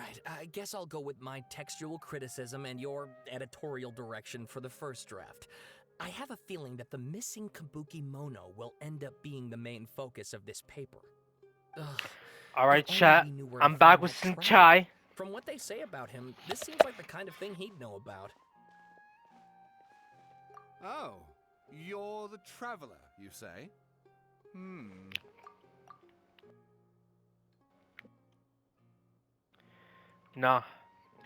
Alright, I guess I'll go with my textual criticism and your editorial direction for the first draft. I have a feeling that the missing Kabuki Mono will end up being the main focus of this paper. Ugh. Alright, If only chat. we knew where to I'm back find with that some traveler. chai. From what they say about him, this seems like the kind of thing he'd know about. Oh, you're the traveler, you say? Nah,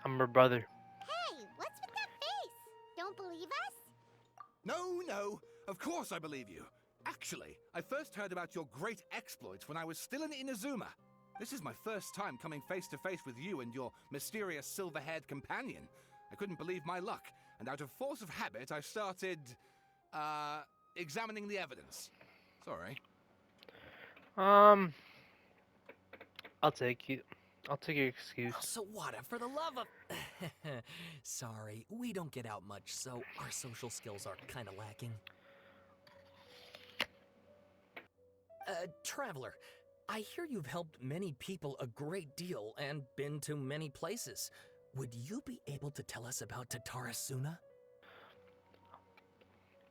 I'm her brother. Hey, what's with that face? Don't believe us? No, of course I believe you. Actually, I first heard about your great exploits when I was still in Inazuma. This is my first time coming face to face with you and your mysterious silver-haired companion. I couldn't believe my luck, and out of force of habit, I started, examining the evidence. Sorry. I'll take you. I'll take your excuse. Oh, Sawada, for the love of... Sorry, we don't get out much, so our social skills are kind of lacking. Traveler, I hear you've helped many people a great deal and been to many places. Would you be able to tell us about Tatarasuna?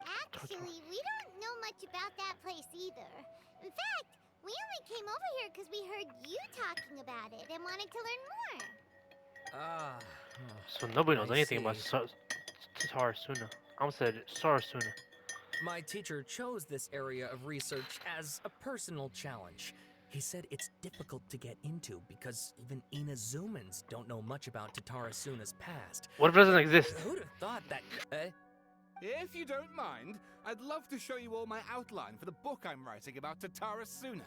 Actually, we don't know much about that place either. In fact, we only came over here because we heard you talking about it and wanted to learn more. So nobody knows I anything about see. Tatarasuna. I almost said Sarasuna. My teacher chose this area of research as a personal challenge. He said it's difficult to get into because even Inazumans don't know much about Tatarasuna's past. What if it doesn't exist? Who'd have thought that... If you don't mind, I'd love to show you all my outline for the book I'm writing about Tatarasuna.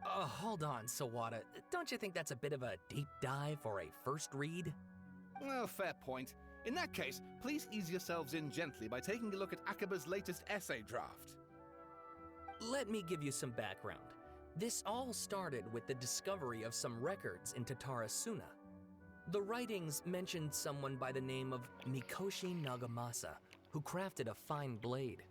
Hold on, Sawada. Don't you think that's a bit of a deep dive or a first read? Well, fair point. In that case, please ease yourselves in gently by taking a look at Akaba's latest essay draft. Let me give you some background. This all started with the discovery of some records in Tatarasuna. The writings mentioned someone by the name of Mikoshi Nagamasa, who crafted a fine blade.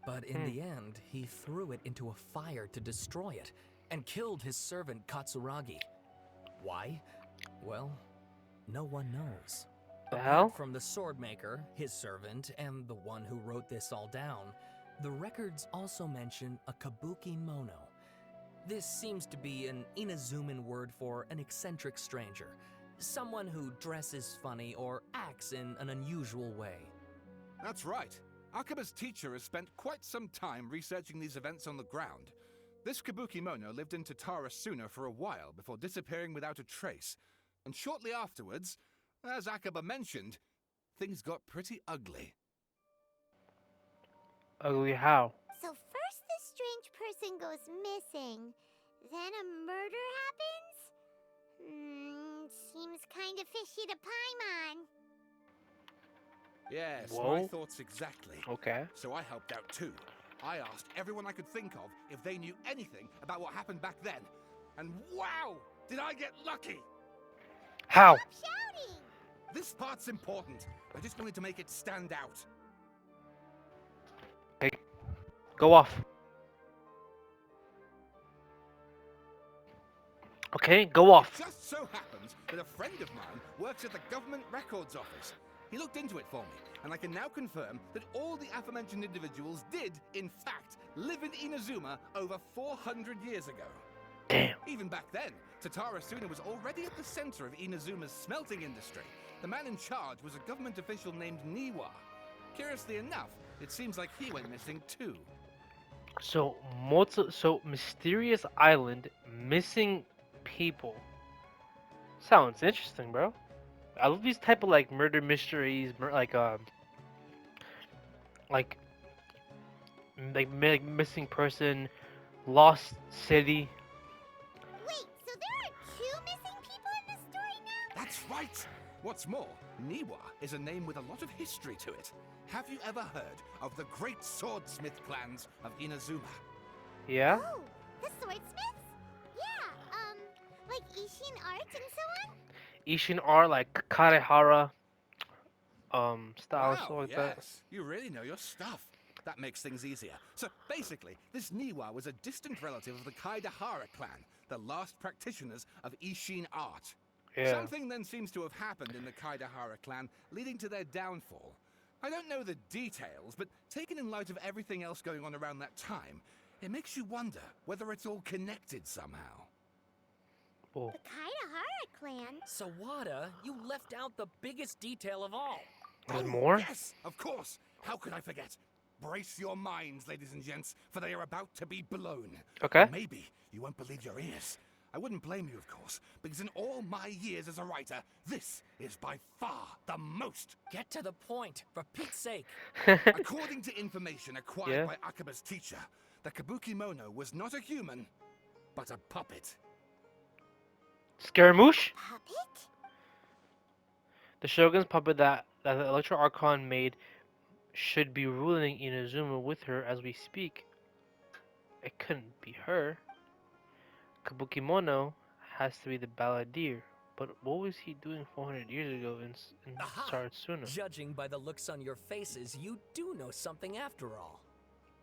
But in the end, he threw it into a fire to destroy it, and killed his servant Katsuragi. Why? Well, no one knows. The Apart hell? from the sword maker, his servant, and the one who wrote this all down, the records also mention a kabuki mono. This seems to be an Inazuman word for an eccentric stranger, someone who dresses funny or acts in an unusual way. That's right. Akaba's teacher has spent quite some time researching these events on the ground. This kabuki mono lived in Tatarasuna for a while before disappearing without a trace. And shortly afterwards, as Akaba mentioned, things got pretty ugly. Ugly how? So first this strange person goes missing, then a murder happens? Seems kind of fishy to Paimon. Yes, Whoa. my thoughts exactly. Okay. So I helped out too. I asked everyone I could think of if they knew anything about what happened back then. And wow, did I get lucky! How? Stop shouting! This part's important. I just wanted to make it stand out. Hey, go off. Okay, go off. It just so happens that a friend of mine works at the government records office. He looked into it for me, and I can now confirm that all the aforementioned individuals did, in fact, live in Inazuma over 400 years ago. Damn. Even back then, Tatarasuna was already at the center of Inazuma's smelting industry. The man in charge was a government official named Niwa. Curiously enough, it seems like he went missing too. So, mysterious island, missing people. Sounds interesting, bro. I love these type of like murder mysteries, like missing person, lost city. Wait, so there are two missing people in this story now? That's right! What's more, Niwa is a name with a lot of history to it. Have you ever heard of the great swordsmith clans of Inazuma? Yeah. Oh, the swordsmiths? Yeah, like Ishin art and so on? Ishin art like Karehara, style, Wow, stuff like yes. that. You really know your stuff. That makes things easier. So basically, this Niwa was a distant relative of the Kaidahara clan, the last practitioners of Ishin art. Yeah. Something then seems to have happened in the Kaidahara clan, leading to their downfall. I don't know the details, but taken in light of everything else going on around that time, it makes you wonder whether it's all connected somehow. Oh. The Kaidahara clan? Sawada, you left out the biggest detail of all. There's Oh, more? yes, of course. How could I forget? Brace your minds, ladies and gents, for they are about to be blown. Okay. And maybe you won't believe your ears. I wouldn't blame you, of course, because in all my years as a writer, this is by far the most. Get to the point, for Pete's sake. According to information acquired by Akaba's teacher, the Kabuki Mono was not a human, but a puppet. Scaramouche? Puppet? The Shogun's puppet that the Electro Archon made should be ruling Inazuma with her as we speak. It couldn't be her. Kabukimono has to be the balladeer. But what was he doing 400 years ago in Aha! Saratsuna? Judging by the looks on your faces, you do know something after all.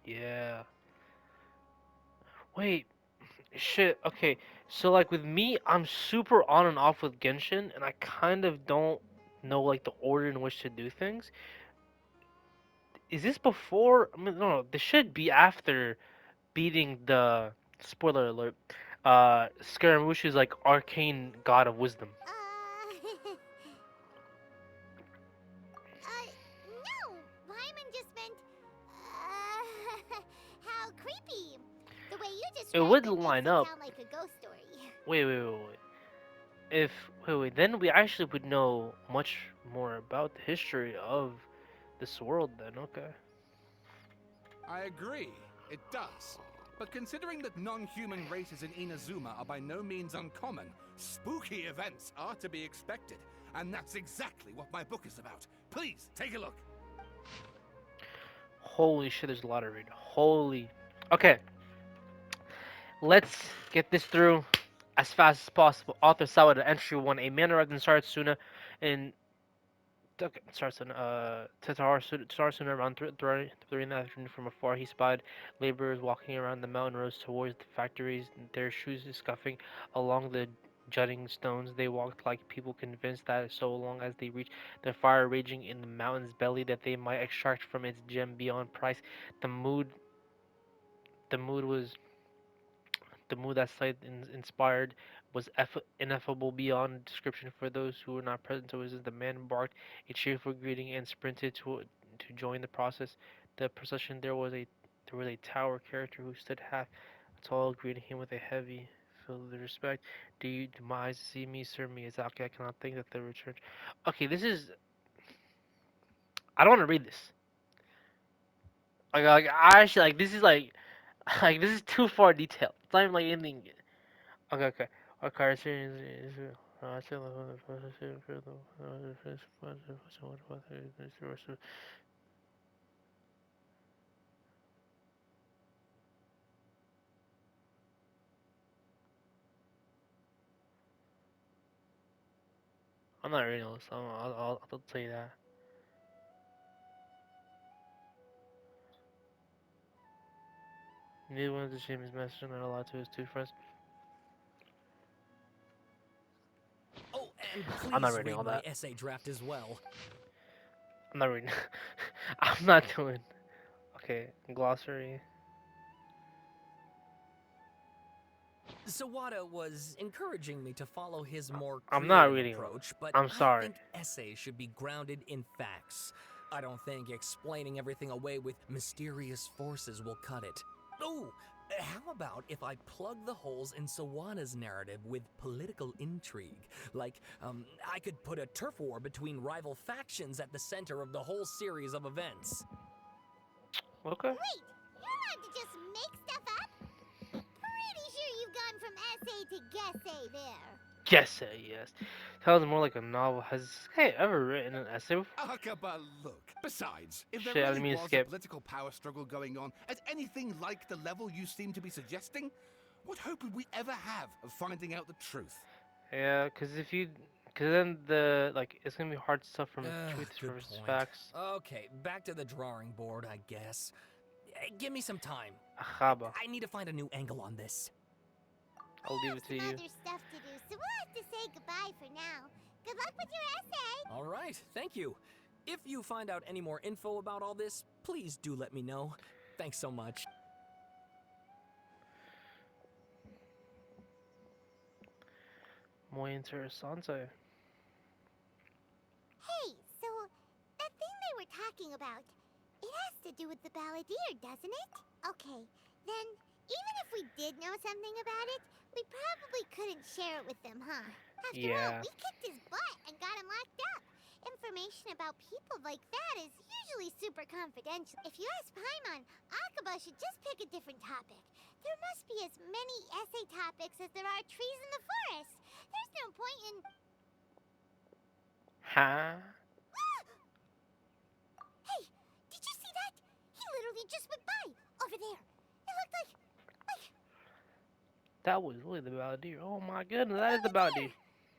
Yeah. Wait. Shit. Okay. So like with me, I'm super on and off with Genshin, and I kind of don't know like the order in which to do things. Is this before? I mean, no. This should be after beating the spoiler alert. Scaramouche is like arcane god of wisdom. No. Paimon just meant, how creepy. The way you described It would makes line it up. sound like a ghost story. Wait. If then we actually would know much more about the history of this world. Then okay. I agree, it does. But considering that non-human races in Inazuma are by no means uncommon, spooky events are to be expected. And that's exactly what my book is about. Please, take a look. Holy shit, there's a lot of read. Holy. Okay. Let's get this through as fast as possible. Author Sawada, Entry 1. A man arrived in Saratsuna in Tatarasuna around 3 in the afternoon. From afar, he spied laborers walking around the mountain roads towards the factories, their shoes scuffing along the jutting stones. They walked like people convinced that so long as they reached the fire raging in the mountain's belly that they might extract from its gem beyond price. The mood the mood was the mood that sight inspired was ineffable beyond description for those who were not present to witness. The man barked a cheerful greeting and sprinted to join the process. The procession there was a tower character who stood half tall, greeting him with a heavy filled with respect. Do my eyes see me, Sir Miyazaki? I cannot think that the return. Okay, this is. I don't want to read this. I actually like this is like like this is too far detailed. It's not even like anything. Okay. Our card series is I'm not reading all this. I'll tell you that. Neither one of the shame his message not allowed to his two friends. Oh, and I'm not please reading read all my that. essay draft as well. I'm not reading. I'm not doing. Okay, glossary. Sawada was encouraging me to follow his more I'm not creative reading. approach, but I'm I sorry. think essays should be grounded in facts. I don't think explaining everything away with mysterious forces will cut it. Oh, how about if I plug the holes in Sawada's narrative with political intrigue? Like, I could put a turf war between rival factions at the center of the whole series of events. Okay. Wait, you're allowed to just make stuff up? Pretty sure you've gone from essay to guessay there. Yes. Sounds more like a novel. Has this guy ever written an essay before? Akaba, look. Besides, if Shit, there I didn't really mean to was a skip. political power struggle going on at anything like the level you seem to be suggesting, what hope would we ever have of finding out the truth? Yeah, cause then it's gonna be hard to stuff from truth Good versus point. facts. Okay, back to the drawing board, I guess. Give me some time. Achaba. I need to find a new angle on this. I'll leave it to Some you. other stuff to do, so we'll have to say goodbye for now. Good luck with your essay. All right, thank you. If you find out any more info about all this, please do let me know. Thanks so much. Muy interesante. Hey, so that thing they were talking about, it has to do with the balladeer, doesn't it? Okay, then even if we did know something about it, we probably couldn't share it with them, huh? After all, Yeah. we kicked his butt and got him locked up. Information about people like that is usually super confidential. If you ask Paimon, Akaba should just pick a different topic. There must be as many essay topics as there are trees in the forest. There's no point in... Huh? Hey, did you see that? He literally just went by, over there. It looked like... That was really the balladeer. Oh my goodness, that is the balladeer.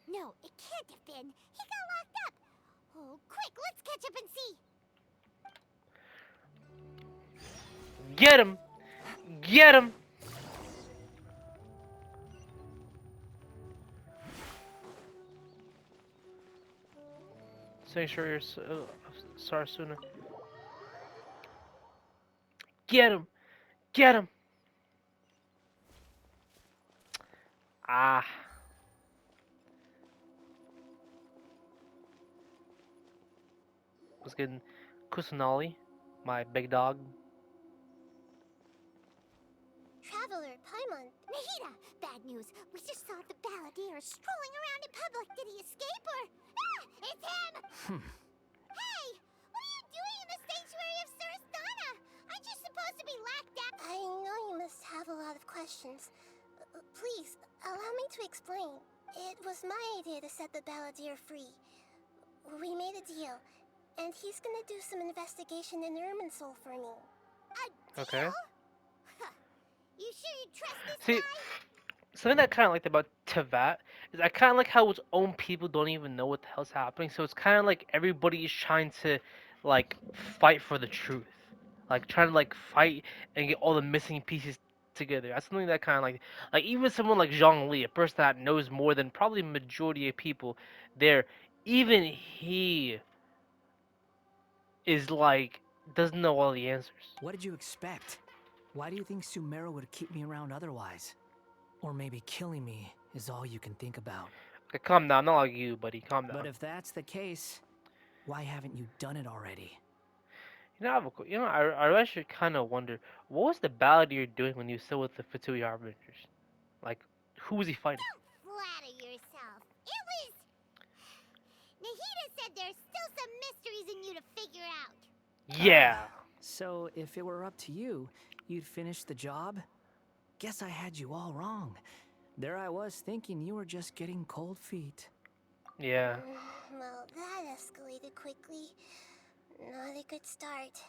No, it can't have been. He got locked up. Oh, quick, let's catch up and see. Get him! Get him! Say sure you're Sarasuna. Get him! Get him! Ah. Was getting Kusanali, my big dog. Traveler, Paimon, Nahida, bad news. We just saw the balladeer strolling around in public. Did he escape or... Ah, it's him! Hey, what are you doing in the sanctuary of Surastana? Aren't you supposed to be locked up? I know you must have a lot of questions. Please, allow me to explain. It was my idea to set the balladeer free. We made a deal, and he's gonna do some investigation in Irminsul for me. A deal? Okay. You sure you trust this See, guy? something that I kind of liked about Tevat is I kind of like how its own people don't even know what the hell's happening. So it's kind of like everybody is trying to like fight for the truth, like trying to like fight and get all the missing pieces together. That's something that kind of like even someone like Zhongli, a person that knows more than probably majority of people there, even he is like doesn't know all the answers. What did you expect? Why do you think Sumeru would keep me around otherwise? Or maybe killing me is all you can think about. Okay, calm down, not like you, buddy. Calm down. But if that's the case, why haven't you done it already? You know, I really should kind of wonder what was the balladeer doing when you still with the Fatui Harbingers? Like, who was he fighting? Don't flatter yourself. It was... Nahida said there's still some mysteries in you to figure out. Yeah. So if it were up to you, you'd finish the job? Guess I had you all wrong. There I was thinking you were just getting cold feet. Yeah. Well, that escalated quickly. Not a good start.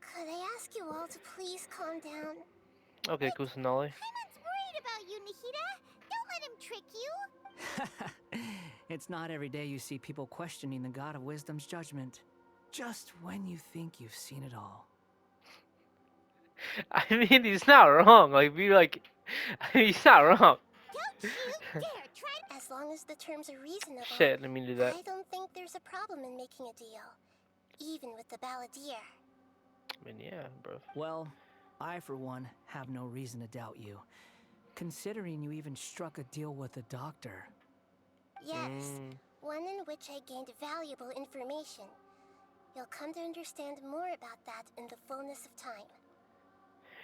Could I ask you all to please calm down? Okay, Kusanali. Paimon's worried about you, Nahida. Don't let him trick you. It's not every day you see people questioning the God of Wisdom's judgment. Just when you think you've seen it all. I mean, he's not wrong. Like, he's not wrong. Don't you dare try... As long as the terms are reasonable, Shit, let me do that. I don't think there's a problem in making a deal. Even with the balladeer. I mean, yeah, bro. Well, I for one have no reason to doubt you. Considering you even struck a deal with the doctor. Yes, one in which I gained valuable information. You'll come to understand more about that in the fullness of time.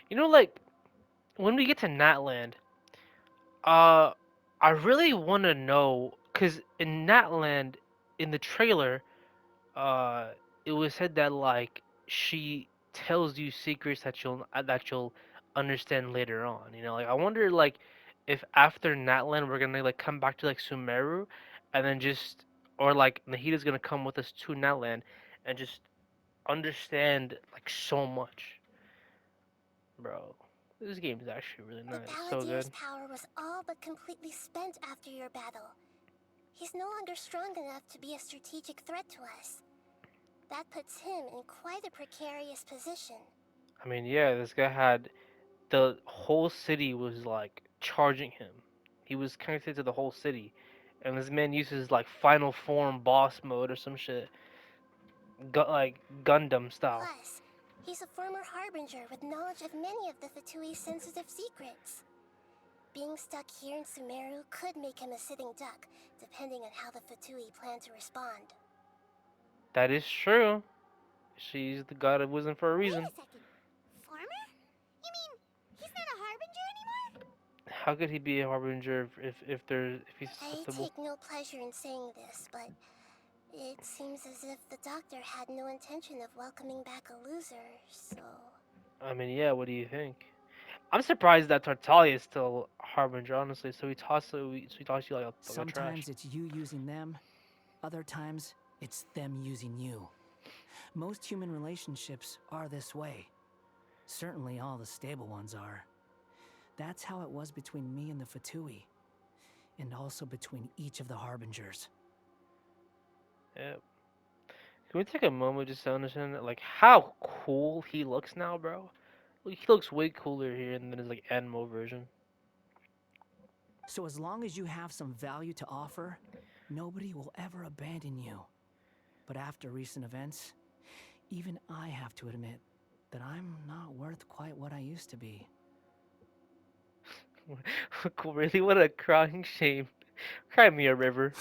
You know, like, when we get to Natland, I really want to know, because in Natland, in the trailer, it was said that, like, she tells you secrets that you'll understand later on, you know? Like, I wonder, like, if after Natland we're gonna, like, come back to, like, Sumeru, and then just, or, like, Nahida's gonna come with us to Natland, and just understand, like, so much. Bro. This game is actually really nice. The So good. balladeer's power was all but completely spent after your battle. He's no longer strong enough to be a strategic threat to us. That puts him in quite a precarious position. I mean, yeah, this guy had the whole city was like charging him. He was connected to the whole city, and this man uses like final form boss mode or some shit, like Gundam style. Plus, he's a former harbinger with knowledge of many of the Fatui's sensitive secrets. Being stuck here in Sumeru could make him a sitting duck, depending on how the Fatui plan to respond. That is true. She's the god of wisdom for a Wait reason. a second. Farmer? You mean he's not a harbinger anymore? How could he be a harbinger if he's I susceptible? take no pleasure in saying this, but it seems as if the doctor had no intention of welcoming back a loser, so... I mean, yeah. What do you think? I'm surprised that Tartaglia is still a harbinger, honestly. So he tossed you like a trash. Sometimes it's you using them, other times it's them using you. Most human relationships are this way. Certainly all the stable ones are. That's how it was between me and the Fatui, and also between each of the harbingers. Yeah. Can we take a moment just to understand like how cool he looks now, bro? Like, he looks way cooler here than his like Animo version. So as long as you have some value to offer, nobody will ever abandon you. But after recent events, even I have to admit that I'm not worth quite what I used to be. Really, what a crying shame. Cry me a river.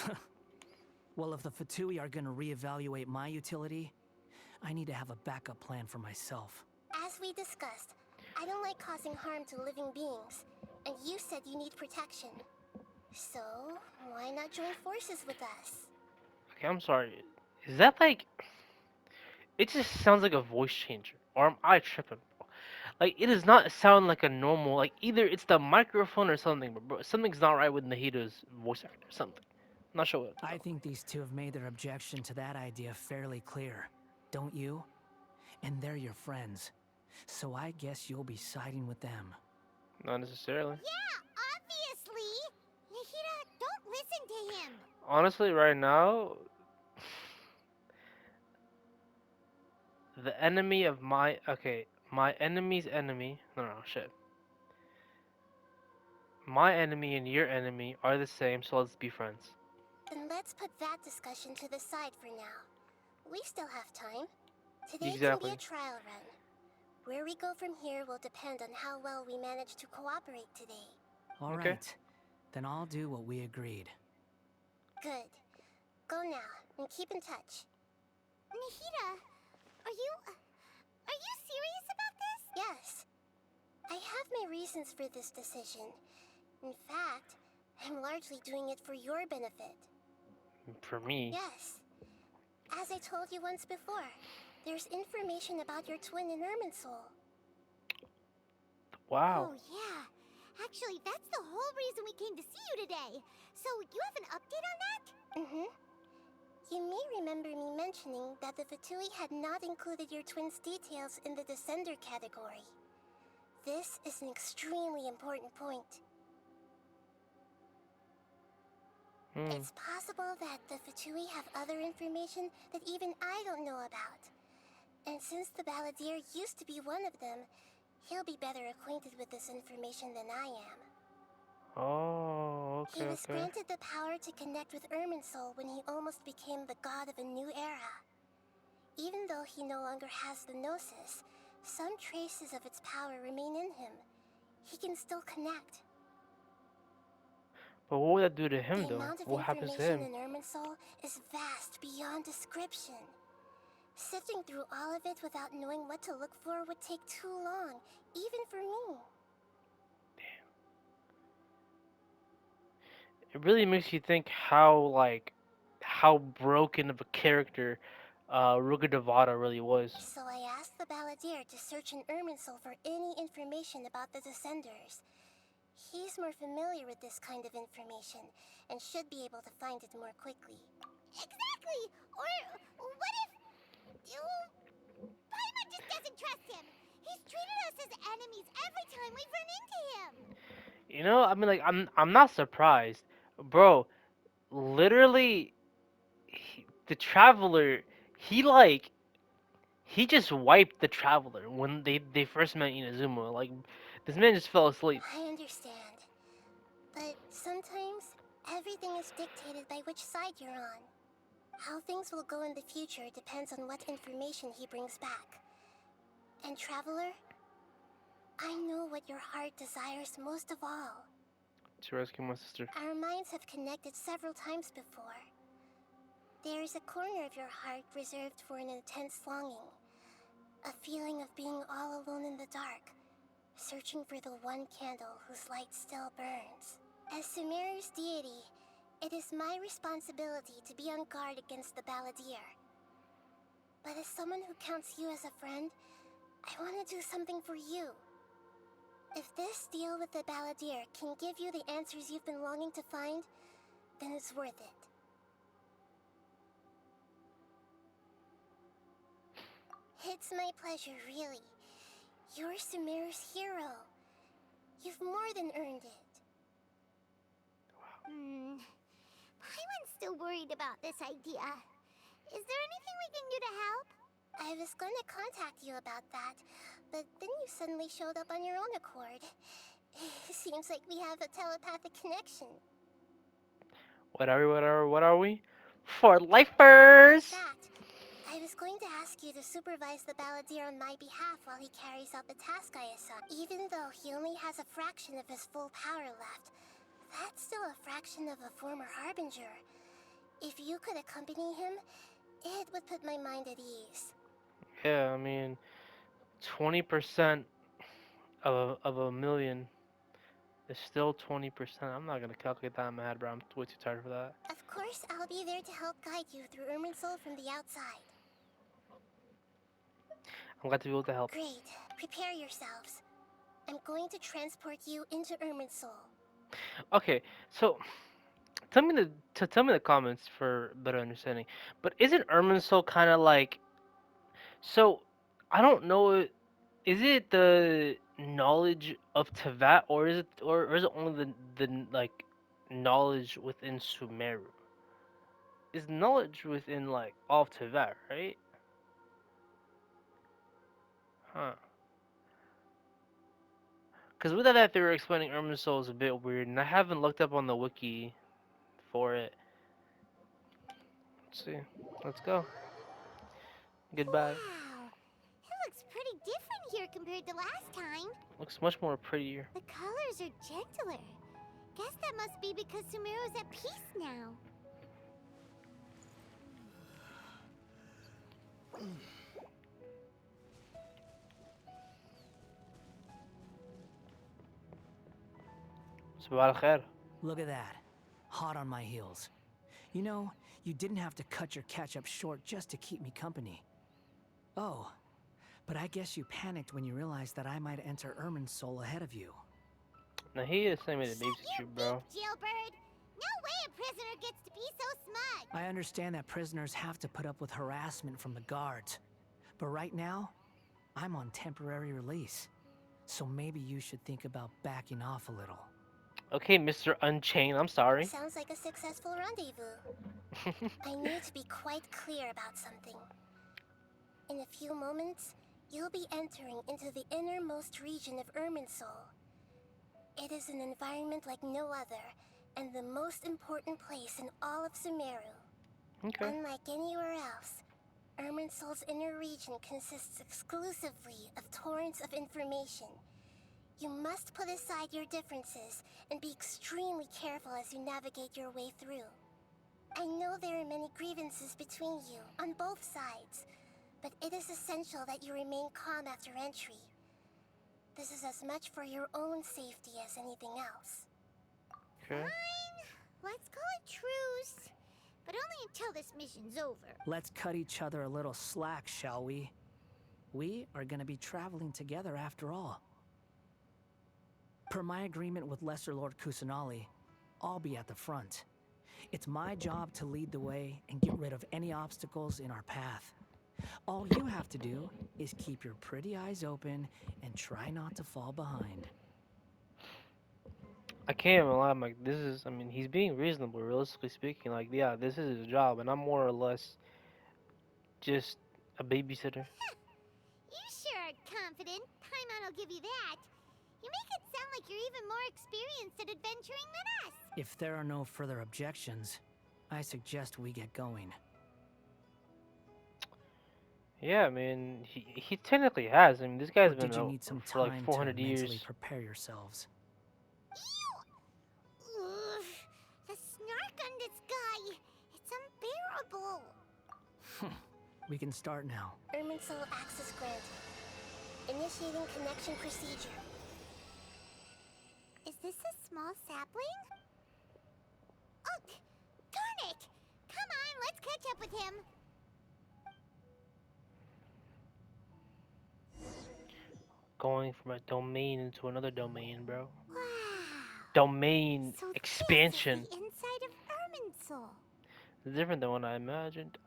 Well, if the Fatui are gonna reevaluate my utility, I need to have a backup plan for myself. As we discussed, I don't like causing harm to living beings, and you said you need protection. So, why not join forces with us? Okay, I'm sorry. Is that like? It just sounds like a voice changer, or am I tripping? Like it does not sound like a normal. Like either it's the microphone or something, but bro, something's not right with Nahida's voice actor. Something. I'm not sure what. I think these two have made their objection to that idea fairly clear, don't you? And they're your friends, so I guess you'll be siding with them. Not necessarily. Yeah, obviously! Nahida, don't listen to him! Honestly, right now, the enemy of my enemy's enemy. No, shit. My enemy and your enemy are the same, so let's be friends. Then let's put that discussion to the side for now. We still have time. Today Exactly. can be a trial run. Where we go from here will depend on how well we manage to cooperate today. All Okay. right, then I'll do what we agreed. Good. Go now, and keep in touch. Nahida, are you serious about this? Yes. I have my reasons for this decision. In fact, I'm largely doing it for your benefit. For me. Yes. As I told you once before, there's information about your twin in Irminsul. Wow. Oh, yeah. Actually, that's the whole reason we came to see you today. So, you have an update on that? Mm-hmm. You may remember me mentioning that the Fatui had not included your twin's details in the Descender category. This is an extremely important point. It's possible that the Fatui have other information that even I don't know about. And since the Balladeer used to be one of them, he'll be better acquainted with this information than I am. Oh, He okay, was okay. granted the power to connect with Irminsul when he almost became the god of a new era. Even though he no longer has the Gnosis, some traces of its power remain in him. He can still connect. But what would that do to him, The though? amount of What happens to information him? in Irminsul is vast beyond description. Sifting through all of it without knowing what to look for would take too long, even for me. It really makes you think how broken of a character Rugudavada really was. So I asked the Balladeer to search in Irminsul for any information about the Descenders. He's more familiar with this kind of information, and should be able to find it more quickly. Exactly! Or what if... Paimon just doesn't trust him! He's treated us as enemies every time we've run into him! You know, I mean, like I'm not surprised, bro. Literally, the Traveler, he just wiped the Traveler when they first met Inazuma. Like, this man just fell asleep. I understand. But sometimes, Everything is dictated by which side you're on. How things will go in the future depends on what information he brings back. And Traveler, I know what your heart desires most of all. To rescue my sister. Our minds have connected several times before. There is a corner of your heart reserved for an intense longing. A feeling of being all alone in the dark, searching for the one candle whose light still burns. As Sumeru's deity, it is my responsibility to be on guard against the Balladeer. But as someone who counts you as a friend, I want to do something for you. If this deal with the Balladeer can give you the answers you've been longing to find, then it's worth it. It's my pleasure, really. You're Sumeru's hero. You've more than earned it. Paimon's still worried about this idea. Is there anything we can do to help? I was going to contact you about that, but then you suddenly showed up on your own accord. Seems like we have a telepathic connection. What are we? For lifers! That, I was going to ask you to supervise the Balladeer on my behalf while he carries out the task I assign. Even though he only has a fraction of his full power left, that's still a fraction of a former Harbinger. If you could accompany him, it would put my mind at ease. Yeah, I mean, 20% of a million is still 20%. I'm not gonna calculate that in my head, bro. I'm way too tired for that. Of course, I'll be there to help guide you through Irminsul from the outside. I'm glad to be able to help. Great. Prepare yourselves. I'm going to transport you into Irminsul. Okay, so tell me the comments for better understanding. But isn't Irminsul kind of like? So I don't know. Is it the knowledge of Tevat, or is it only the like knowledge within Sumeru? Is knowledge within like all of Tevat, right? Huh. Because with that they were explaining Irminsul is a bit weird, and I haven't looked up on the wiki for it. Let's see. Let's go. Goodbye. Wow. It looks pretty different here compared to last time. Looks much more prettier. The colors are gentler. Guess that must be because Sumeru's at peace now. Sabah al-khair. Look at that. Hot on my heels. You know, you didn't have to cut your catch-up short just to keep me company. Oh, but I guess you panicked when you realized that I might enter Irminsul ahead of you. Now he is sending me to babysit you, bro. Jailbird. No way a prisoner gets to be so smug. I understand that prisoners have to put up with harassment from the guards. But right now, I'm on temporary release. So maybe you should think about backing off a little. Okay, Mr. Unchained, I'm sorry. Sounds like a successful rendezvous. I need to be quite clear about something. In a few moments, you'll be entering into the innermost region of Irminsul. It is an environment like no other, and the most important place in all of Sumeru. Okay. Unlike anywhere else, Irminsul's inner region consists exclusively of torrents of information. You must put aside your differences and be extremely careful as you navigate your way through. I know there are many grievances between you, on both sides, but it is essential that you remain calm after entry. This is as much for your own safety as anything else. Okay. Fine. Let's call it truce. But only until this mission's over. Let's cut each other a little slack, shall we? We are going to be traveling together after all. Per my agreement with Lesser Lord Kusanali, I'll be at the front. It's my job to lead the way and get rid of any obstacles in our path. All you have to do is keep your pretty eyes open and try not to fall behind. I can't even lie, like, this is, I mean, he's being reasonable, realistically speaking. Like, yeah, this is his job, and I'm more or less just a babysitter. You sure are confident. Paimon will give you that. You make it sound like you're even more experienced at adventuring than us. If there are no further objections, I suggest we get going. Yeah, I mean, he technically has. I mean, this guy's Or been did you need some for like time to 400 mentally years. prepare yourselves? Ugh, the snark on this guy. It's unbearable. We can start now. Irminsul access granted. Initiating connection procedure. Is this a small sapling? Oh, darn it! Come on, let's catch up with him. Going from a domain into another domain, bro. Wow. Domain So expansion. this is the inside of Irminsul. It's different than what I imagined.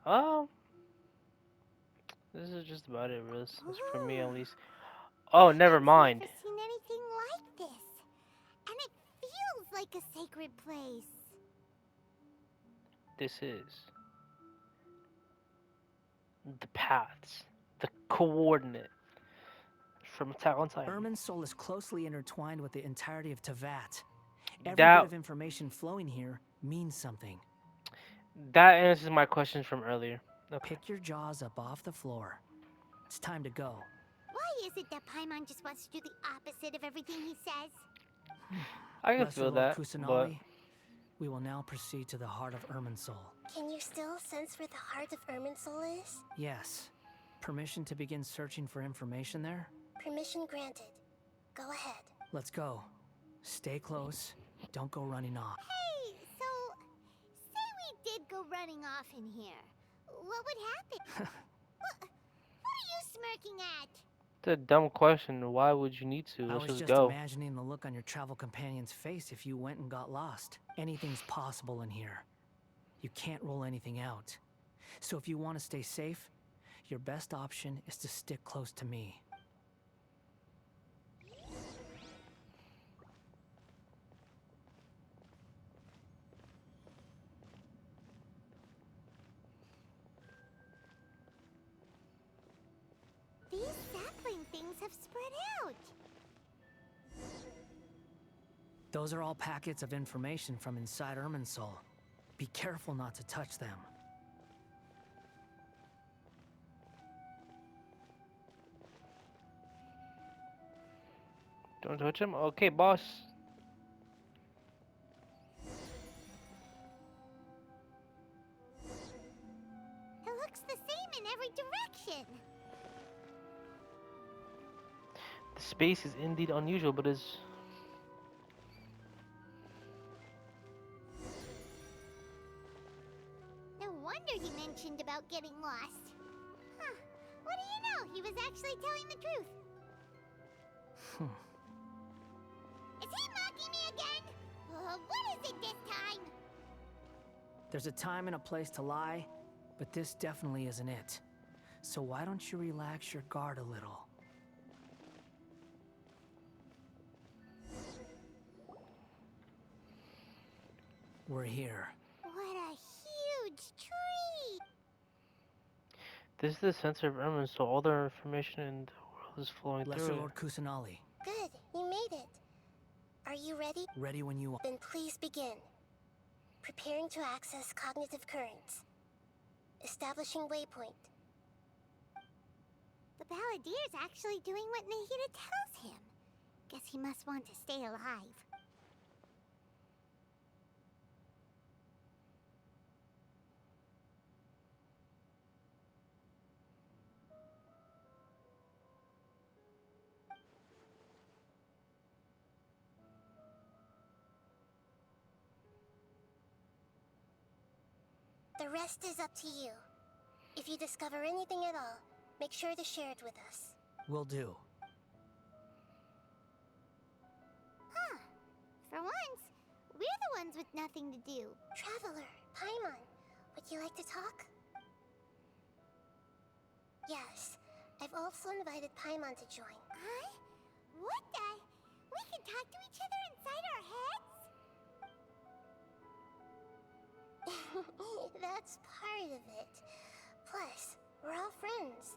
This is just about it, really. For me, at least. Oh, never I've mind. never seen anything like this. And it feels like a sacred place. This is the paths, the coordinate from Attack on Titan. Irminsul is closely intertwined with the entirety of Teyvat. Every That- bit of information flowing here means something. That answers my questions from earlier. Okay. Pick your jaws up off the floor. It's time to go. Why is it that Paimon just wants to do the opposite of everything he says? I can Lesser feel Lord that, but Kusanali, we will now proceed to the heart of Irminsul. Can you still sense where the heart of Irminsul is? Yes. Permission to begin searching for information there? Permission granted. Go ahead. Let's go. Stay close. Don't go running off. Hey, so say we did go running off in here. What would happen? what are you smirking at? it's a dumb question. Why would you need to? I Let's was just just go. imagining the look on your travel companion's face if you went and got lost. Anything's possible in here. You can't rule anything out. So if you want to stay safe, your best option is to stick close to me. These sapling things have spread out. Those are all packets of information from inside Irminsul. Be careful not to touch them. Don't touch him? Okay, boss. It looks the same in every direction. The space is indeed unusual, but is No wonder he mentioned about getting lost. Huh. What do you know? He was actually telling the truth. Is he mocking me again? What is it this time? There's a time and a place to lie, but this definitely isn't it. So why don't you relax your guard a little? We're here. What a huge tree! this is the center of Ermin, so all the information in the world is flowing Lesser through it. Lord Kusanali, Good, you made it. Are you ready? ready when you are. Then please begin. Preparing to access cognitive currents. Establishing waypoint. The Balladier's actually doing what Nahida tells him. Guess he must want to stay alive. The rest is up to you. If you discover anything at all, make sure to share it with us. Will do. Huh. For once, we're the ones with nothing to do. Traveler, Paimon, would you like to talk? Yes, I've also invited Paimon to join. Huh? What the? We can talk to each other inside our heads? That's part of it. Plus, we're all friends.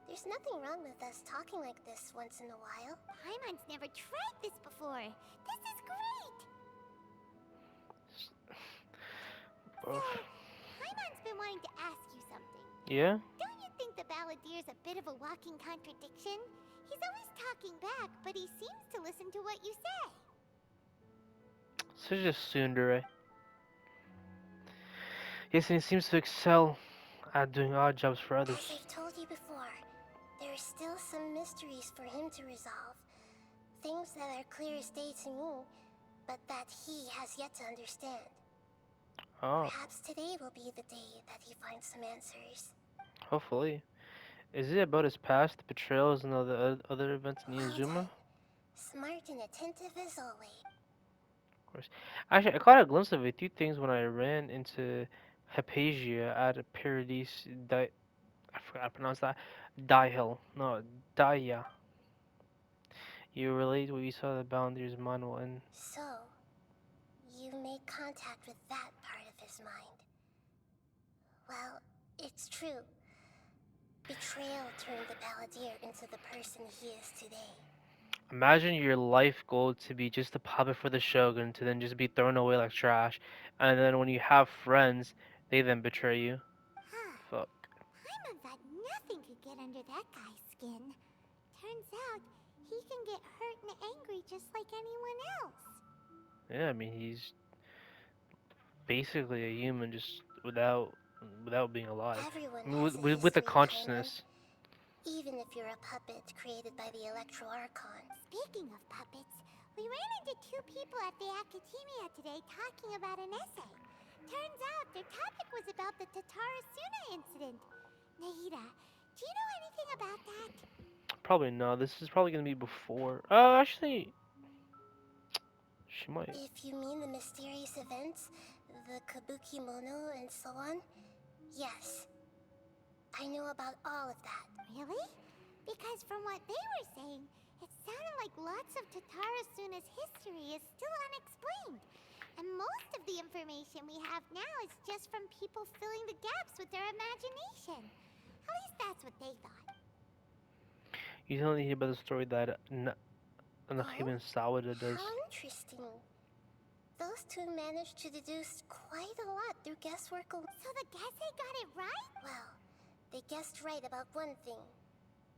There's nothing wrong with us talking like this once in a while. Paimon's never tried this before. This is great! Paimon's been wanting to ask you something. Yeah? Don't you think the Balladeer's a bit of a walking contradiction? He's always talking back, but he seems to listen to what you say. Such a tsundere. Yes, and he seems to excel at doing odd jobs for As others. I've told you before, there are still some mysteries for him to resolve. Things that are clear as day to me, but that he has yet to understand. Oh, Perhaps today will be the day that he finds some answers. hopefully. Is it about his past, the betrayals, and other events in Well Inazuma? done. Smart and attentive as always. Of course. Actually, I caught a glimpse of a few things when I ran into Hypatia at a Paradise I forgot to pronounce that. Hill. No, Daya. You relate what you saw the Boundaries manual and So, you made contact with that part of his mind. Well, it's true. Betrayal turned the Balladeer into the person he is today. imagine your life goal to be just a puppet for the Shogun to then just be thrown away like trash. And then when you have friends, they then betray you. Huh. Fuck. Paimon thought nothing could get under that guy's skin. Turns out, he can get hurt and angry just like anyone else. Yeah, I mean he's basically a human just without being alive. Everyone I mean, has a with a history, consciousness. Paimon. Even if you're a puppet created by the Electro Archon. Speaking of puppets, we ran into two people at the Academia today talking about an essay. Turns out their topic was about the Tatarasuna incident. Nahida, do you know anything about that? Probably no. This is probably gonna be before. Actually, she might. If you mean the mysterious events, the Kabuki Mono and so on, yes. I know about all of that. Really? Because from what they were saying, it sounded like lots of Tatarasuna's history is still unexplained. And most of the information we have now is just from people filling the gaps with their imagination. At least that's what they thought. You tell me about the story that Nahim and Sawada does. How interesting. Those two managed to deduce quite a lot through guesswork. So the Gesse got it right? Well, they guessed right about one thing.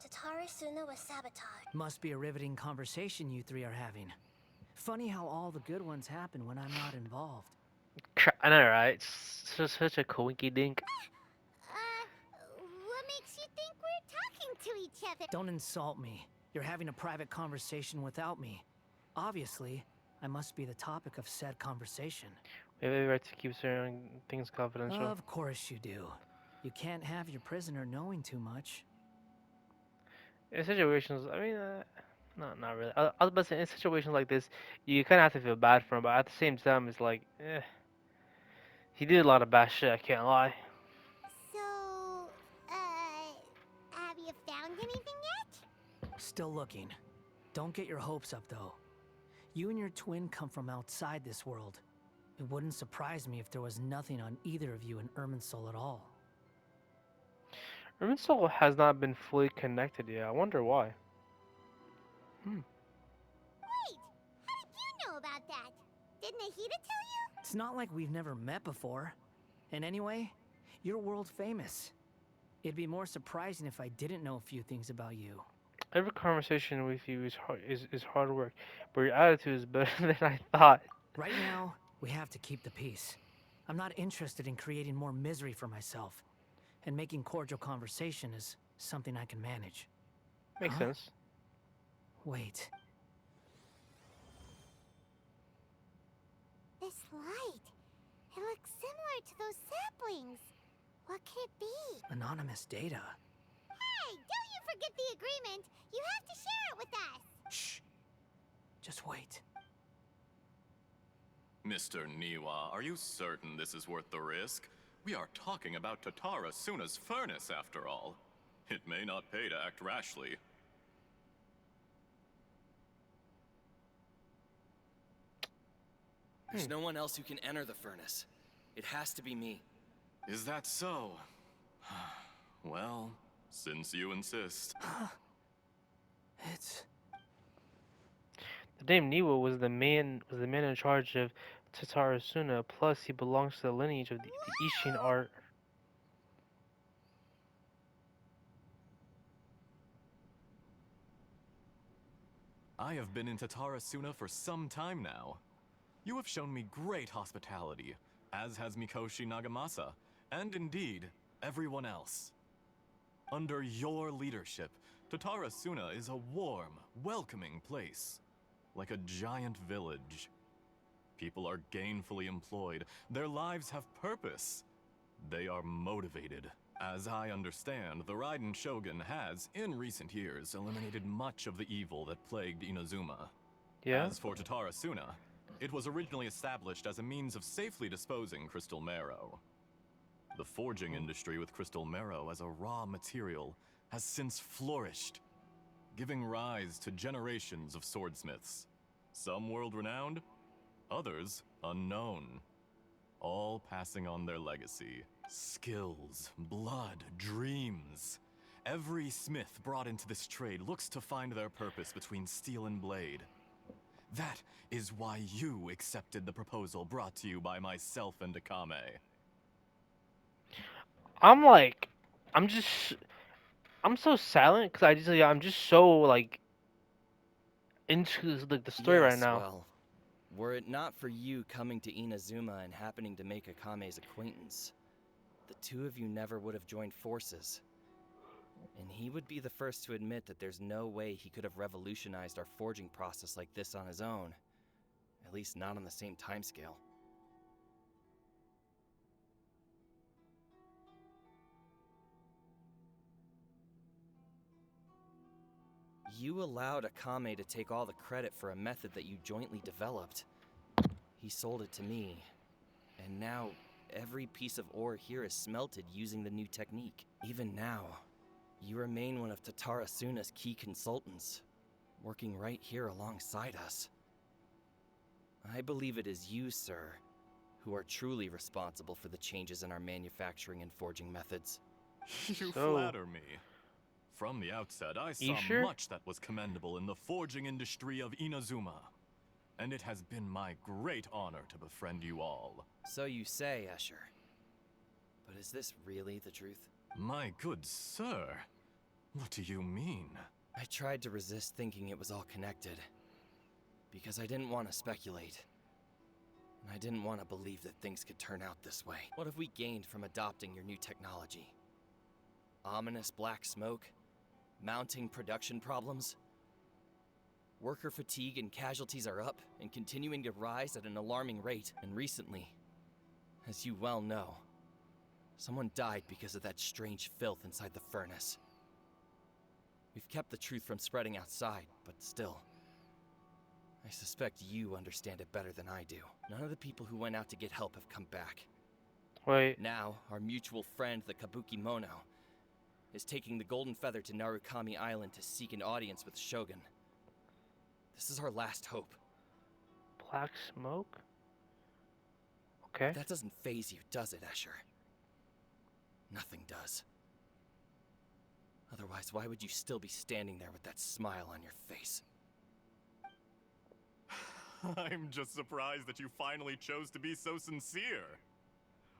Tatarasuna was sabotaged. Must be a riveting conversation you three are having. Funny how all the good ones happen when I'm not involved. I know, right? It's just such a coinky dink. What makes you think we're talking to each other? Don't insult me. You're having a private conversation without me. Obviously, I must be the topic of said conversation. We have the right to keep certain things confidential. Of course you do. You can't have your prisoner knowing too much. In situations, I mean, not really. I was about to say, in situations like this, you kind of have to feel bad for him, but at the same time, it's like, he did a lot of bad shit. I can't lie. So, have you found anything yet? Still looking. Don't get your hopes up, though. You and your twin come from outside this world. It wouldn't surprise me if there was nothing on either of you in Irminsul at all. Soul has not been fully connected yet. I wonder why. Wait, how did you know about that? Did Nahida tell you? It's not like we've never met before. And anyway, you're world famous. It'd be more surprising if I didn't know a few things about you. Every conversation with you is hard work, but your attitude is better than I thought. Right now, we have to keep the peace. I'm not interested in creating more misery for myself. And making cordial conversation is something I can manage. Makes Huh? sense. Wait. This light. It looks similar to those saplings. What could it be? Anonymous data. Hey, don't you forget the agreement. You have to share it with us. Shh. Just wait. Mr. Niwa, are you certain this is worth the risk? We are talking about Tatarasuna's furnace, after all. It may not pay to act rashly. There's no one else who can enter the furnace. It has to be me. Is that so? Well, since you insist. It's... The name Niwa was the man in charge of Tatarasuna. Plus, he belongs to the lineage of the Ishin art. I have been in Tatarasuna for some time now. You have shown me great hospitality, as has Mikoshi Nagamasa, and indeed, everyone else. Under your leadership, Tatarasuna is a warm, welcoming place, like a giant village. People are gainfully employed, their lives have purpose. They are motivated. As I understand, the Raiden Shogun has, in recent years, eliminated much of the evil that plagued Inazuma. Yeah? As for Tatarasuna, it was originally established as a means of safely disposing crystal marrow. The forging industry with crystal marrow as a raw material has since flourished, giving rise to generations of swordsmiths. Some world-renowned, others unknown, all passing on their legacy. Skills, blood, dreams. Every smith brought into this trade looks to find their purpose between steel and blade. That is why you accepted the proposal brought to you by myself and Akame. I'm like, I'm so silent because I'm just so like into the story right Yes, now. well, were it not for you coming to Inazuma and happening to make Akame's acquaintance, the two of you never would have joined forces. And he would be the first to admit that there's no way he could have revolutionized our forging process like this on his own. At least not on the same timescale. You allowed Akame to take all the credit for a method that you jointly developed. He sold it to me, and now every piece of ore here is smelted using the new technique. Even now, you remain one of Tatarasuna's key consultants, working right here alongside us. I believe it is you, sir, who are truly responsible for the changes in our manufacturing and forging methods. You So- flatter me. From the outset, I saw sure? much that was commendable in the forging industry of Inazuma. And it has been my great honor to befriend you all. So you say, Escher. But is this really the truth? My good sir, what do you mean? I tried to resist thinking it was all connected. Because I didn't want to speculate. And I didn't want to believe that things could turn out this way. What have we gained from adopting your new technology? Ominous black smoke? Mounting production problems? Worker fatigue and casualties are up and continuing to rise at an alarming rate. And recently, as you well know, someone died because of that strange filth inside the furnace. We've kept the truth from spreading outside, but still, I suspect you understand it better than I do. None of the people who went out to get help have come back. Wait, Now, our mutual friend, the Kabuki Mono, is taking the Golden Feather to Narukami Island to seek an audience with Shogun. This is our last hope. black smoke? Okay. That doesn't faze you, does it, Escher? Nothing does. Otherwise, why would you still be standing there with that smile on your face? I'm just surprised that you finally chose to be so sincere.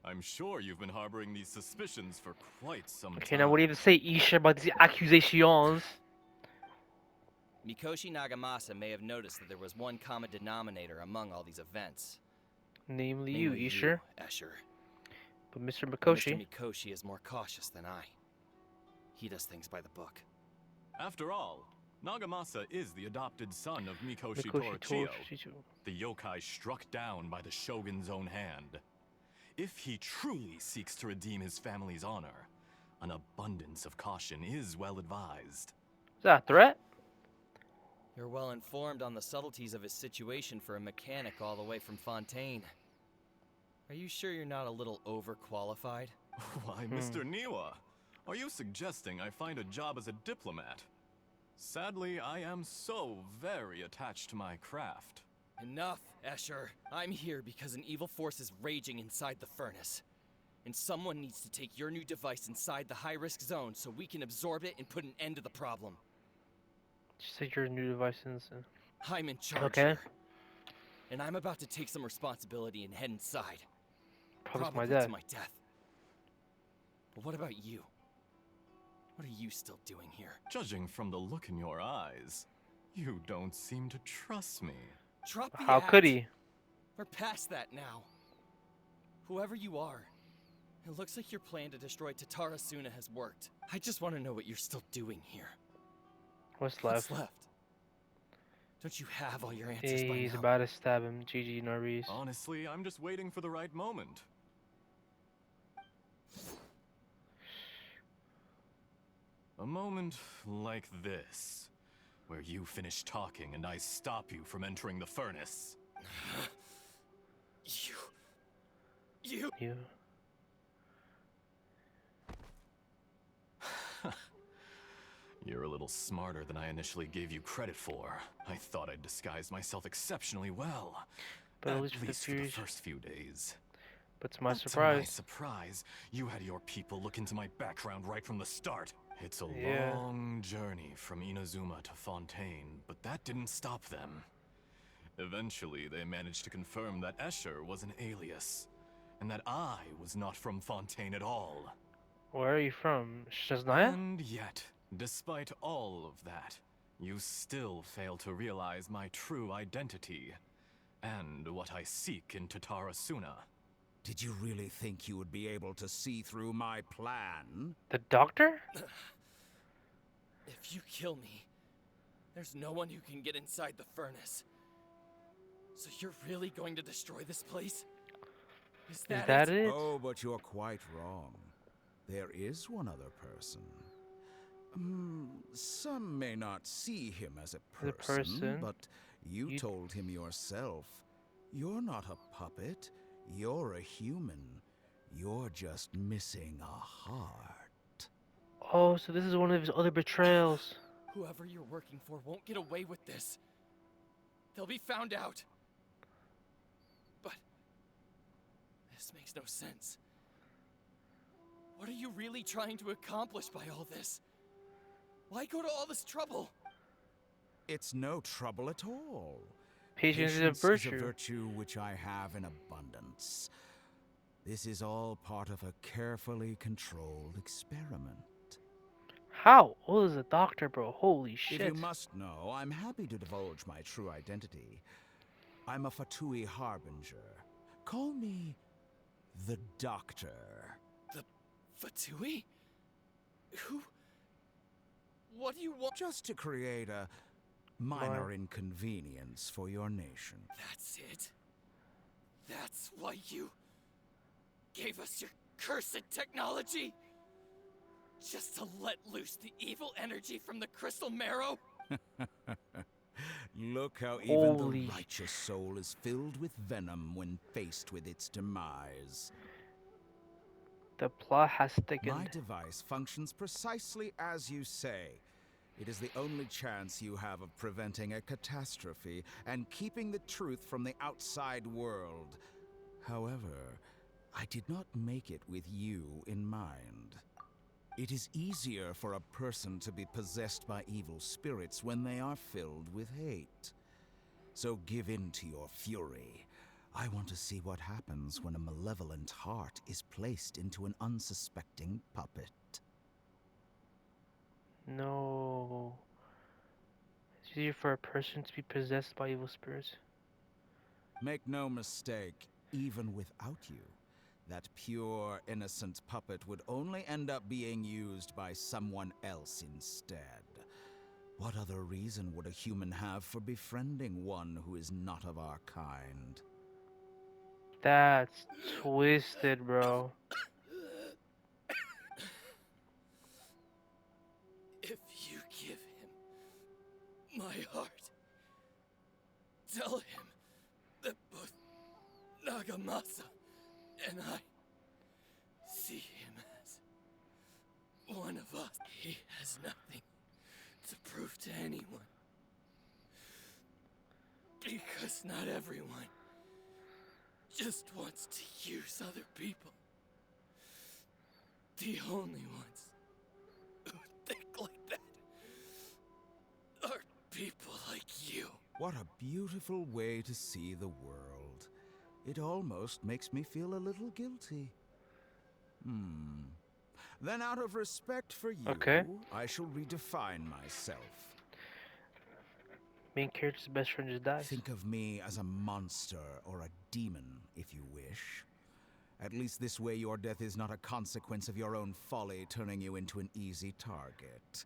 I'm sure you've been harboring these suspicions for quite some Okay, time. now what do you have to say, Isha, about these accusations? Mikoshi Nagamasa may have noticed that there was one common denominator among all these events. Namely you, Namely Isha. Escher. But Mr. Mr. Mikoshi. Mikoshi is more cautious than I. He does things by the book. After all, Nagamasa is the adopted son of Mikoshi Mikoshi Torochio, Torochio. the yokai struck down by the Shogun's own hand. If he truly seeks to redeem his family's honor, an abundance of caution is well advised. Is that a threat? You're well informed on the subtleties of his situation for a mechanic all the way from Fontaine. Are you sure you're not a little overqualified? Why, Mr. Niwa, are you suggesting I find a job as a diplomat? Sadly, I am so very attached to my craft. Enough, Escher. I'm here because an evil force is raging inside the furnace. And someone needs to take your new device inside the high-risk zone so we can absorb it and put an end to the problem. Just take your new device and I'm in charge Okay. here. and I'm about to take some responsibility and head inside. Promise my Probably dad. to my death. But what about you? What are you still doing here? Judging from the look in your eyes, you don't seem to trust me. Drop the How act. could he? We're past that now. Whoever you are, it looks like your plan to destroy Tatarasuna has worked. I just want to know what you're still doing here. What's left? What's left? Don't you have all your answers by He's now? about to stab him. GG Norris. Honestly, I'm just waiting for the right moment. A moment like this, where you finish talking and I stop you from entering the furnace. You. You. You're a little smarter than I initially gave you credit for. I thought I'd disguised myself exceptionally well. But at At least for the least for the Furies. first few days. But to my But to my surprise. surprise, you had your people look into my background right from the start. It's a Yeah. long journey from Inazuma to Fontaine, but that didn't stop them. Eventually, they managed to confirm that Escher was an alias, and that I was not from Fontaine at all. Where are you from? Shaznaya? And yet, despite all of that, you still fail to realize my true identity, and what I seek in Tatarasuna. Did you really think you would be able to see through my plan? The doctor? If you kill me, there's no one who can get inside the furnace. So you're really going to destroy this place? Is that it? it? Oh, but you're quite wrong. There is one other person. Some may not see him as a As a person? but you You- told him yourself. You're not a puppet. You're a human. You're just missing a heart. Oh, so this is one of his other betrayals. Whoever you're working for won't get away with this. They'll be found out. But this makes no sense. What are you really trying to accomplish by all this? Why go to all this trouble? It's no trouble at all. Patience is a Is a virtue. virtue which I have in abundance. This is all part of a carefully controlled experiment. How old is the doctor, bro? Holy If shit. you must know, I'm happy to divulge my true identity. I'm a Fatui Harbinger. Call me the Doctor. The Fatui? Who? What do you want? Just to create a minor inconvenience for your nation. That's it? That's why you gave us your cursed technology? Just to let loose the evil energy from the crystal marrow? Look how even Holy- the righteous soul is filled with venom when faced with its demise. The plot has My thickened. device functions precisely as you say. It is the only chance you have of preventing a catastrophe and keeping the truth from the outside world. However, I did not make it with you in mind. It is easier for a person to be possessed by evil spirits when they are filled with hate. So give in to your fury. I want to see what happens when a malevolent heart is placed into an unsuspecting puppet. No. It's easier for a person to be possessed by evil spirits. Make no mistake, even without you, that pure, innocent puppet would only end up being used by someone else instead. What other reason would a human have for befriending one who is not of our kind? That's twisted, bro. If you give him my heart, tell him that both Nagamasa and I see him as one of us. He has nothing to prove to anyone. Because not everyone just wants to use other people. The only ones who think like that are people like you. What a beautiful way to see the world. It almost makes me feel a little guilty. Then out of respect for you, Okay. I shall redefine myself. Main character's best friend just dies. Think of me as a monster or a demon, if you wish. At least this way your death is not a consequence of your own folly turning you into an easy target.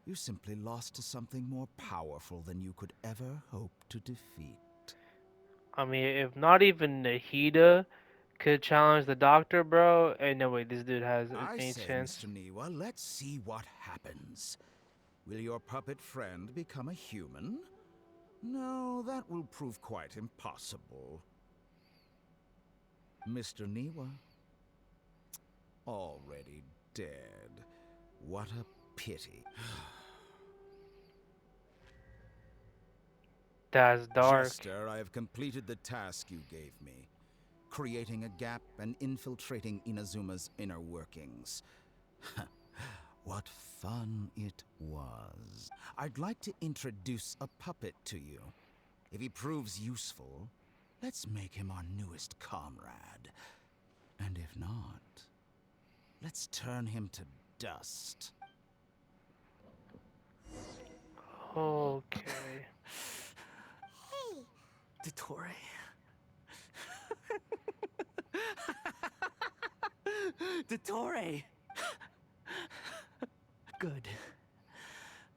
You simply lost to something more powerful than you could ever hope to defeat. I mean, if not even Nahida could challenge the Doctor, bro, ain't no way this dude has I any say, chance. Mr. Niwa, let's see what happens. Will your puppet friend become a human? No, that will prove quite impossible. Mr. Niwa, already dead. What a pity. That's dark. Jester, I have completed the task you gave me. Creating a gap and infiltrating Inazuma's inner workings. What fun it was. I'd like to introduce a puppet to you. If he proves useful, let's make him our newest comrade. And if not, let's turn him to dust. Okay. Hey, Dottore. Dottore! Good.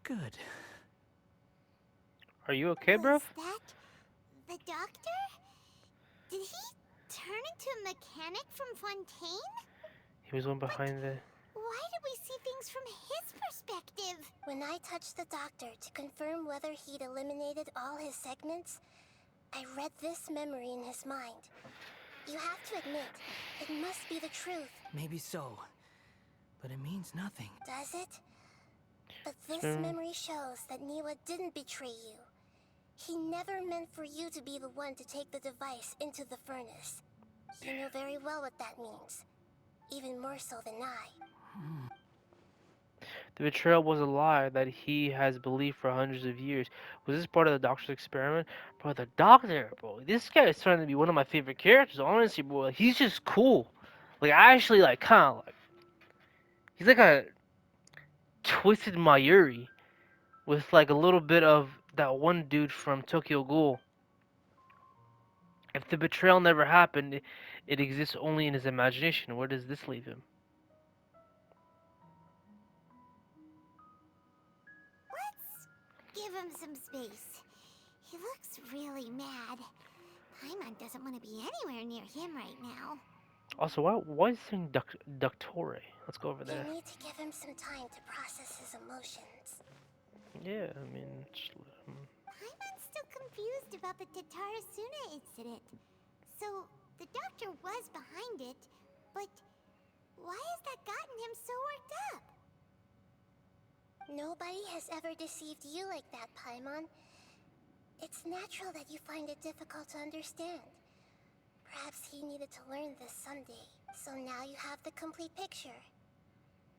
Good. Are you okay, bruv? was that the doctor? Did he turn into a mechanic from Fontaine? He was one behind the. Why did we see things from his perspective? When I touched the doctor to confirm whether he'd eliminated all his segments, I read this memory in his mind. You have to admit, it must be the truth. Maybe so. But it means nothing. Does it? But this Sure. memory shows that Niwa didn't betray you. He never meant for you to be the one to take the device into the furnace. You know very well what that means. Even more so than I. The betrayal was a lie that he has believed for hundreds of years. Was this part of the Doctor's experiment? Bro, the Doctor, bro. This guy is starting to be one of my favorite characters, honestly, bro. Like, he's just cool. Like, I actually, like, kind of, like... He's like a twisted Mayuri with, like, a little bit of that one dude from Tokyo Ghoul. If the betrayal never happened, it exists only in his imagination. Where does this leave him? Let's give him some space. He looks really mad. Paimon doesn't want to be anywhere near him right now. Also, why is he saying Doctore? Let's go over there. You need to give him some time to process his emotions. Yeah, I mean, just let him... Paimon's still confused about the Tatarasuna incident. So, the doctor was behind it, but why has that gotten him so worked up? Nobody has ever deceived you like that, Paimon. It's natural that you find it difficult to understand. Perhaps he needed to learn this someday, so now you have the complete picture.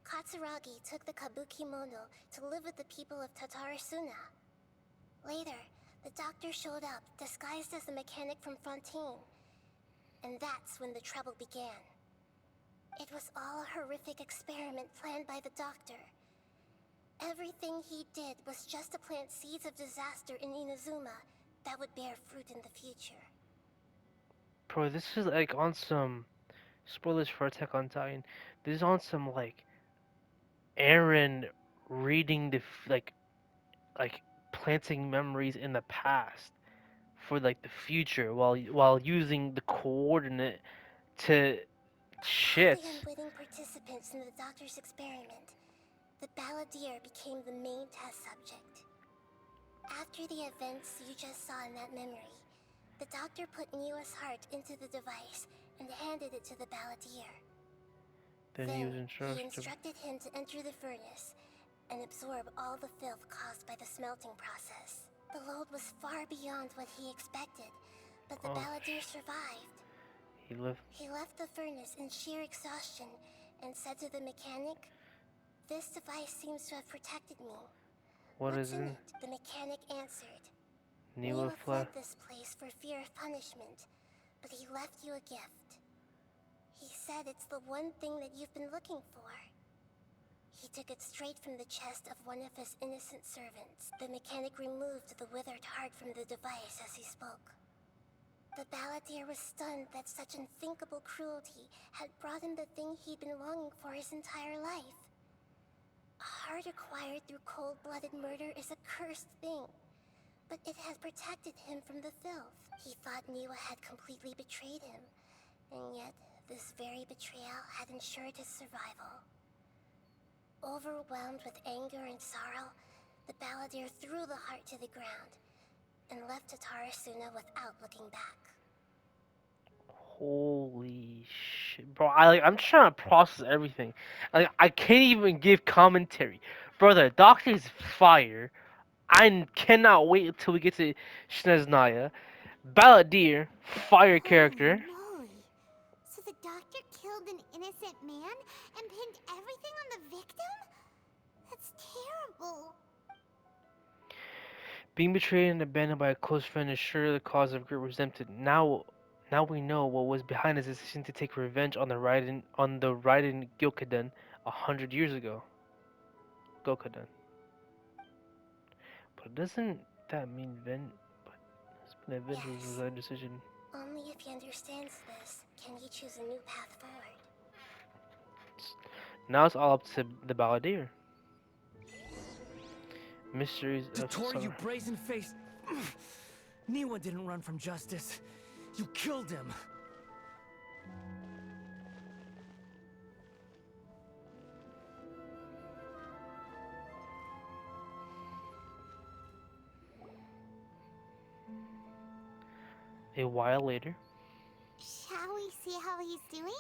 Katsuragi took the Kabuki Mono to live with the people of Tatarasuna. Later, the doctor showed up, disguised as a mechanic from Fontaine. And that's when the trouble began. It was all a horrific experiment planned by the doctor. Everything he did was just to plant seeds of disaster in Inazuma that would bear fruit in the future. Bro, this is like on some... Spoilers for Attack on Titan. This is on some, like... Aaron reading the... like planting memories in the past for, like, the future while using the coordinate to... Shit. Of the unwitting participants in the doctor's experiment, the balladeer became the main test subject. After the events you just saw in that memory, the doctor put Niwa's heart into the device and handed it to the balladeer. Then he was He instructed. instructed him to enter the furnace and absorb all the filth caused by the smelting process. The load was far beyond what he expected, but the Oh, balladeer survived. He left. He left the furnace in sheer exhaustion and said to the mechanic, "This device seems to have protected me. What What's is in in? it?" The mechanic answered, Niwa fled fled. this place for fear of punishment, but he left you a gift. He said it's the one thing that you've been looking for. He took it straight from the chest of one of his innocent servants. The mechanic removed the withered heart from the device as he spoke. The balladeer was stunned that such unthinkable cruelty had brought him the thing he'd been longing for his entire life. A heart acquired through cold-blooded murder is a cursed thing, but it had protected him from the filth. He thought Niwa had completely betrayed him, and yet this very betrayal had ensured his survival. Overwhelmed with anger and sorrow, the balladeer threw the heart to the ground and left Tatarasuna without looking back. Holy shit, bro! I'm just trying to process everything. Like I can't even give commentary, brother. Doctor is fire. Cannot wait until we get to Shneznaya. Balladeer, fire character. Holy moly! So the doctor killed an innocent man and pinned everything on the victim? That's terrible. Being betrayed and abandoned by a close friend is sure the cause of great resentment. Now we know what was behind his decision to take revenge on the Raiden Gyokudan 100 years ago. Gokudan. But doesn't that mean Avenge was his own decision? Only if he understands this can he choose a new path forward. Now it's all up to the Balladeer. Mysteries of Tori, Summer. you brazen-faced... Niwa didn't run from justice. You killed him. A while later, Shall we see how he's doing?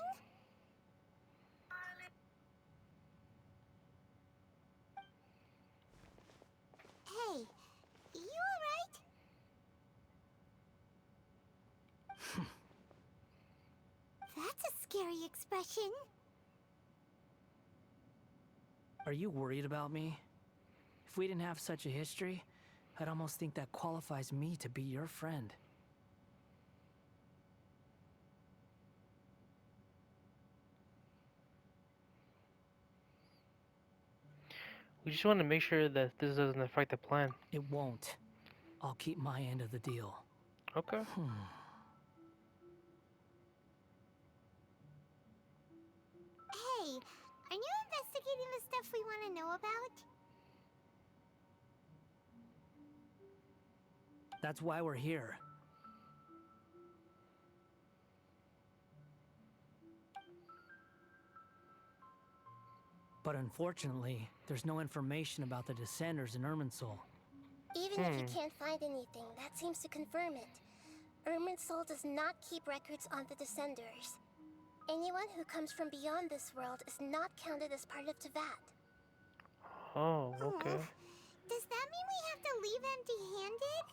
Hey, you alright? That's a scary expression. Are you worried about me? If we didn't have such a history, I'd almost think that qualifies me to be your friend. we just want to make sure that this doesn't affect the plan. It won't. I'll keep my end of the deal. Okay. Hey, are you investigating the stuff we want to know about? That's why we're here. But unfortunately, there's no information about the Descenders in Irminsul. Even if you can't find anything, that seems to confirm it. Irminsul does not keep records on the Descenders. Anyone who comes from beyond this world is not counted as part of Tevat. Oh, okay. Does that mean we have to leave empty-handed?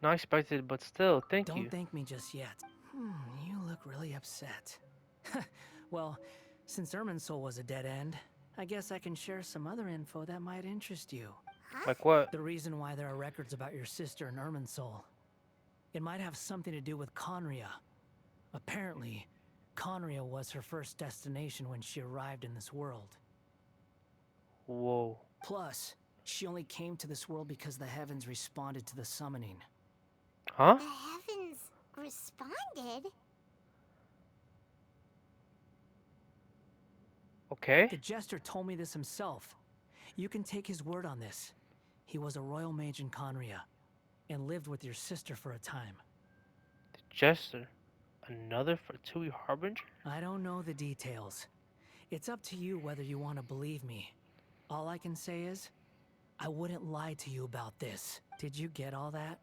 Not expected, but still, thank you. Don't thank me just yet. You look really upset. Well, since Irminsul was a dead end, I guess I can share some other info that might interest you. Like what? The reason why there are records about your sister in Irminsul. It might have something to do with Conria. Apparently, Conria was her first destination when she arrived in this world. Whoa. Plus, she only came to this world because the heavens responded to the summoning. Huh? The heavens responded? Okay. The Jester told me this himself. You can take his word on this. He was a royal mage in Conria, and lived with your sister for a time. The Jester. Another Fatui Harbinger? I don't know the details. It's up to you whether you want to believe me. All I can say is, I wouldn't lie to you about this. Did you get all that,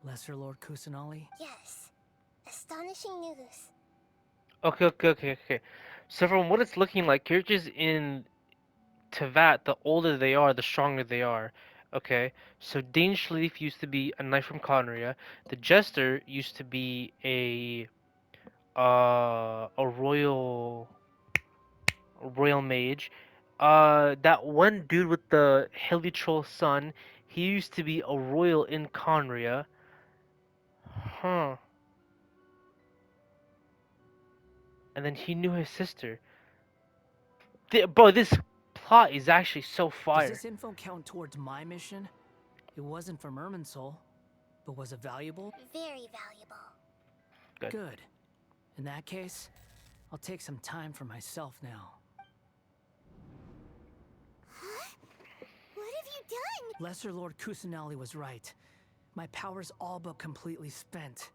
Lesser Lord Kusanali? Yes. Astonishing news. Okay. So from what it's looking like, characters in Tevat, the older they are, the stronger they are. Okay, so Dane Schleif used to be a knight from Conria. The Jester used to be a royal mage. That one dude with the hilly troll son, He used to be a royal in Conria. Huh. And then he knew his sister. Bro, this plot is actually so Does fire. this info count towards my mission? It wasn't from Irminsul, but was it valuable? Very valuable. Good. In that case, I'll take some time for myself now. Huh? What have you done? Lesser Lord Kusanali was right. My power's all but completely spent.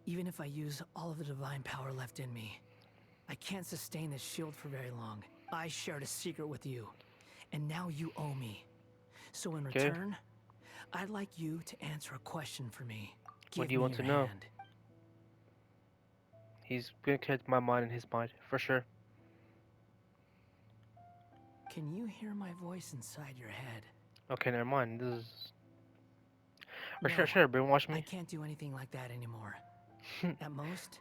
Even if I use all of the divine power left in me, I can't sustain this shield for very long. I shared a secret with you, and now you owe me. So in Okay. return, I'd like you to answer a question for me. What Give do you me want your to know? hand. He's gonna connect my mind and his mind, for sure. Can you hear my voice inside your head? Okay, never mind. This is... Or No, sure, brainwash I me. can't do anything like that anymore. At most,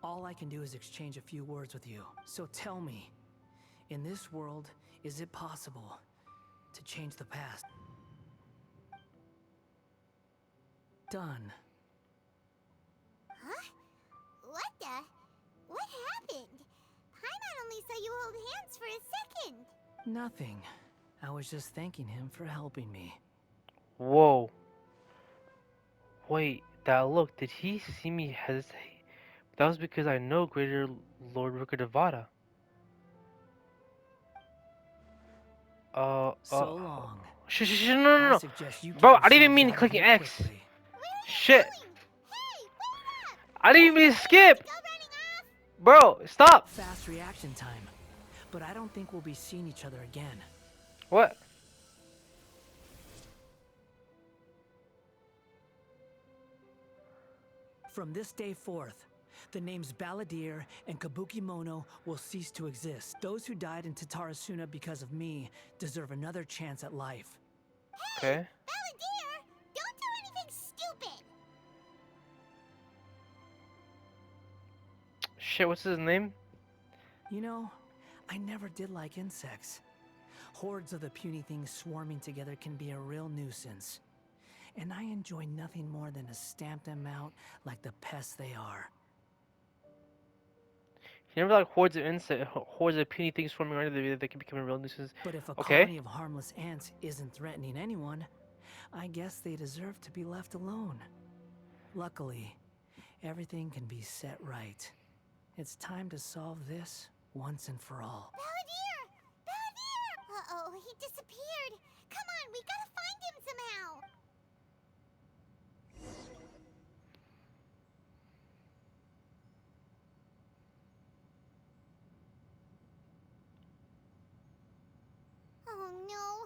all I can do is exchange a few words with you. So tell me, in this world, is it possible to change the past? Done. Huh? What the? What happened? Paimon only saw you hold hands for a second. Nothing. I was just thanking him for helping me. Whoa. Wait, that look, did he see me hesitate? That was because I know Greater Lord Rukadevada. So long. No. I suggest you Bro, get I didn't even yourselves mean out of clicking here X. quickly. Where are you Shit. going? Hey, wait up! I didn't even mean to skip. Go running off! Bro, stop. Fast reaction time. But I don't think we'll be seeing each other again. What? From this day forth, the names Balladeer and Kabukimono will cease to exist. Those who died in Tatarasuna because of me deserve another chance at life. Okay. Balladeer! Don't do anything stupid! Shit, what's his name? You know, I never did like insects. Hordes of the puny things swarming together can be a real nuisance. And I enjoy nothing more than to stamp them out like the pests they are. You never like hordes of puny things swarming around that can become a real nuisance. But if a Okay. colony of harmless ants isn't threatening anyone, I guess they deserve to be left alone. Luckily, everything can be set right. It's time to solve this once and for all. Balladeer! Balladeer! Uh-oh, he disappeared. Come on, we gotta find him somehow. Oh no,